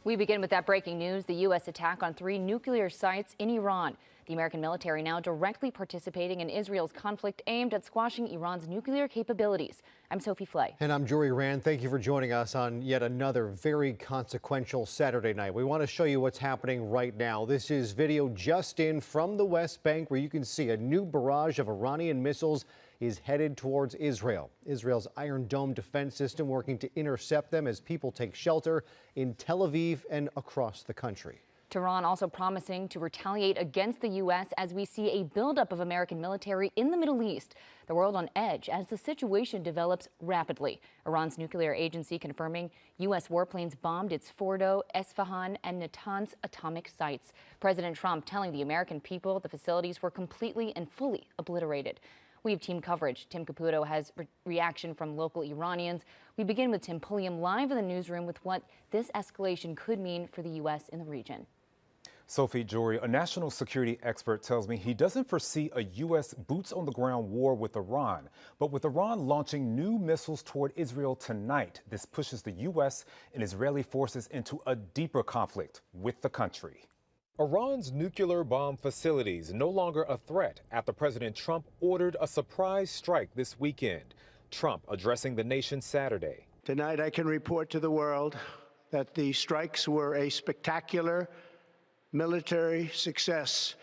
We begin with that breaking news, the U.S. attack on 3 nuclear sites in Iran. The American military now directly participating in Israel's conflict aimed at squashing Iran's nuclear capabilities. I'm Sophie Flay. And I'm Jory Rand. Thank you for joining us on yet another very consequential Saturday night. We want to show you what's happening right now. This is video just in from the West Bank where you can see a new barrage of Iranian missiles is headed towards Israel. Israel's Iron Dome defense system working to intercept them as people take shelter in Tel Aviv and across the country. Tehran also promising to retaliate against the U.S. as we see a buildup of American military in the Middle East. The world on edge as the situation develops rapidly. Iran's nuclear agency confirming U.S. warplanes bombed its Fordo, Esfahan, and Natanz atomic sites. President Trump telling the American people the facilities were completely and fully obliterated. We have team coverage. Tim Caputo has reaction from local Iranians. We begin with Tim Pulliam live in the newsroom with what this escalation could mean for the U.S. in the region. Sophie, Jory, a national security expert tells me he doesn't foresee a U.S. boots-on-the-ground war with Iran. But with Iran launching new missiles toward Israel tonight, this pushes the U.S. and Israeli forces into a deeper conflict with the country. Iran's nuclear bomb facilities no longer a threat after President Trump ordered a surprise strike this weekend. Trump addressing the nation Saturday. Tonight I can report to the world that the strikes were a spectacular military success.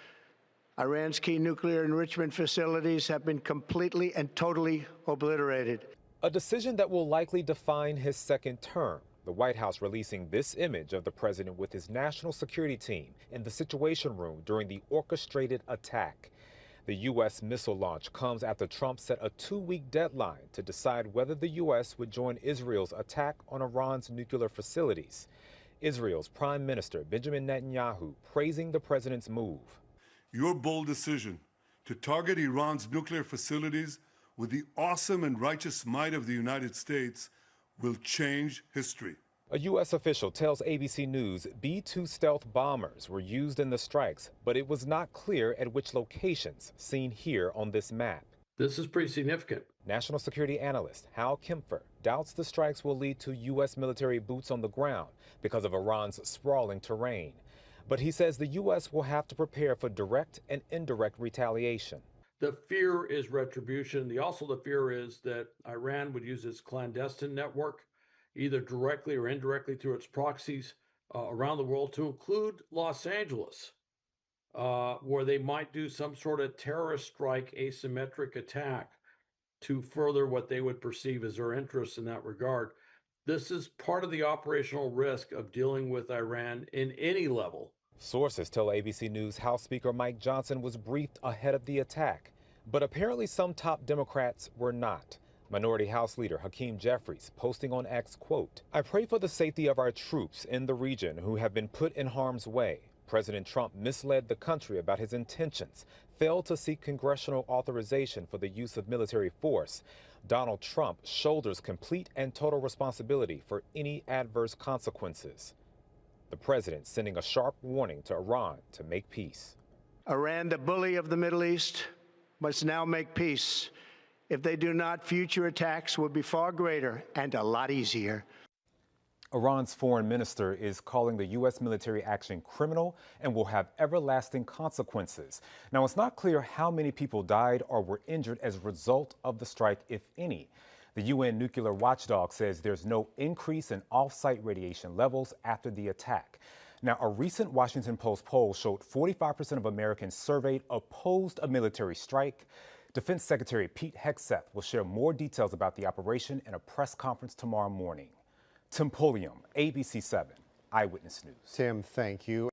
Iran's key nuclear enrichment facilities have been completely and totally obliterated. A decision that will likely define his second term. The White House releasing this image of the president with his national security team in the Situation Room during the orchestrated attack. The U.S. missile launch comes after Trump set a 2-week deadline to decide whether the U.S. would join Israel's attack on Iran's nuclear facilities. Israel's Prime Minister Benjamin Netanyahu praising the president's move. Your bold decision to target Iran's nuclear facilities with the awesome and righteous might of the United States will change history. A U.S. official tells ABC News B-2 stealth bombers were used in the strikes, but it was not clear at which locations seen here on this map. This is pretty significant. National security analyst Hal Kempfer doubts the strikes will lead to U.S. military boots on the ground because of Iran's sprawling terrain. But he says the U.S. will have to prepare for direct and indirect retaliation. The fear is retribution. The fear is that Iran would use its clandestine network, either directly or indirectly through its proxies around the world, to include Los Angeles, where they might do some sort of terrorist strike, asymmetric attack to further what they would perceive as their interests in that regard. This is part of the operational risk of dealing with Iran in any level. Sources tell ABC News House Speaker Mike Johnson was briefed ahead of the attack, but apparently some top Democrats were not. Minority House Leader Hakeem Jeffries posting on X, quote, "I pray for the safety of our troops in the region who have been put in harm's way. President Trump misled the country about his intentions, failed to seek congressional authorization for the use of military force. Donald Trump shoulders complete and total responsibility for any adverse consequences." The president sending a sharp warning to Iran to make peace. Iran, the bully of the Middle East, must now make peace. If they do not, future attacks will be far greater and a lot easier. Iran's foreign minister is calling the U.S. military action criminal and will have everlasting consequences. Now, it's not clear how many people died or were injured as a result of the strike, if any. The UN nuclear watchdog says there's no increase in off-site radiation levels after the attack. Now, a recent Washington Post poll showed 45% of Americans surveyed opposed a military strike. Defense Secretary Pete Hegseth will share more details about the operation in a press conference tomorrow morning. Tim Pulliam, ABC 7 Eyewitness News. Tim, thank you.